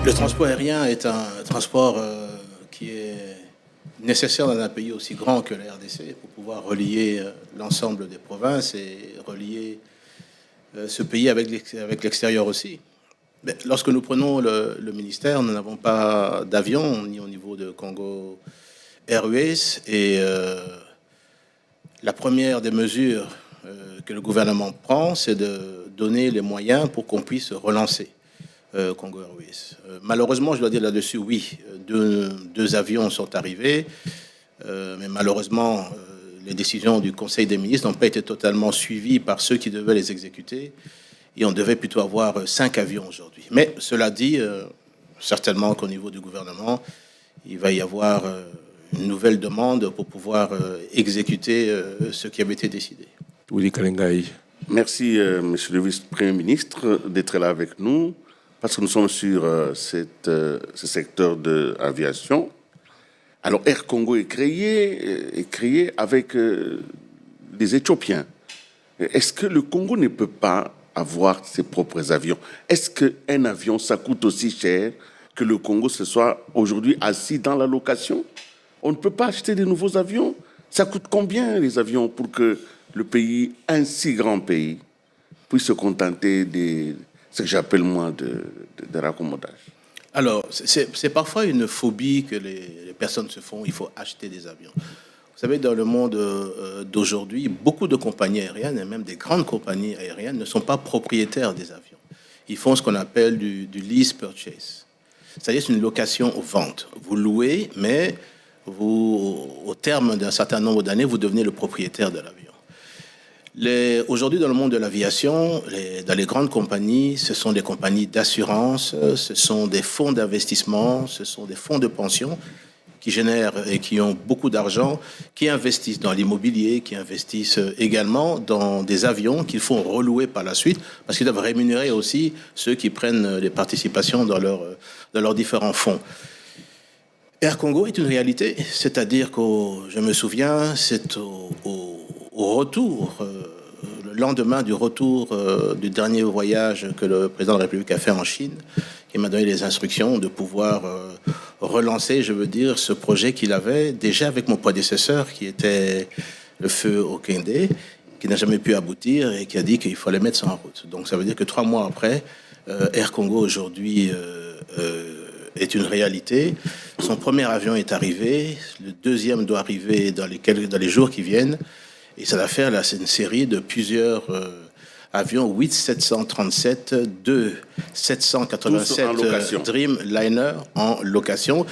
Le transport aérien est un transport qui est nécessaire dans un pays aussi grand que la RDC pour pouvoir relier l'ensemble des provinces et relier ce pays avec l'extérieur aussi. Mais lorsque nous prenons le ministère, nous n'avons pas d'avion, ni au niveau de Congo Airways. Et la première des mesures que le gouvernement prend, c'est de donner les moyens pour qu'on puisse relancer Congo Airways. Malheureusement, je dois dire là-dessus, oui, deux avions sont arrivés, mais malheureusement, les décisions du Conseil des ministres n'ont pas été totalement suivies par ceux qui devaient les exécuter. Et on devait plutôt avoir 5 avions aujourd'hui. Mais cela dit, certainement qu'au niveau du gouvernement, il va y avoir une nouvelle demande pour pouvoir exécuter ce qui avait été décidé. Willy Kalengai. Merci, Monsieur le vice-premier ministre, d'être là avec nous, parce que nous sommes sur ce secteur de l'aviation. Alors, Air Congo est créé avec des Éthiopiens. Est-ce que le Congo ne peut pas avoir ses propres avions? Est-ce qu'un avion, ça coûte aussi cher que le Congo se soit aujourd'hui assis dans la location? On ne peut pas acheter de nouveaux avions. Ça coûte combien les avions pour que le pays, un si grand pays, puisse se contenter de ce que j'appelle moi de raccommodage? Alors, c'est parfois une phobie que les personnes se font. Il faut acheter des avions. Vous savez, dans le monde d'aujourd'hui, beaucoup de compagnies aériennes, et même des grandes compagnies aériennes, ne sont pas propriétaires des avions. Ils font ce qu'on appelle du lease purchase. C'est-à-dire c'est une location aux ventes. Vous louez, mais au terme d'un certain nombre d'années, vous devenez le propriétaire de l'avion. Aujourd'hui, dans le monde de l'aviation, dans les grandes compagnies, ce sont des compagnies d'assurance, ce sont des fonds d'investissement, ce sont des fonds de pension qui génèrent et qui ont beaucoup d'argent, qui investissent dans l'immobilier, qui investissent également dans des avions qu'ils font relouer par la suite, parce qu'ils doivent rémunérer aussi ceux qui prennent les participations dans leurs différents fonds. Air Congo est une réalité, c'est-à-dire que, je me souviens, c'est au retour, le lendemain du retour du dernier voyage que le président de la République a fait en Chine, qui m'a donné les instructions de pouvoir relancer, je veux dire, ce projet qu'il avait déjà avec mon prédécesseur, qui était le feu Okende, qui n'a jamais pu aboutir et qui a dit qu'il fallait mettre ça en route. Donc ça veut dire que 3 mois après, Air Congo aujourd'hui est une réalité. Son premier avion est arrivé, le deuxième doit arriver dans les jours qui viennent, et ça va faire là, c'est une série de plusieurs avions, 8 737, 2 787 Dreamliner en location.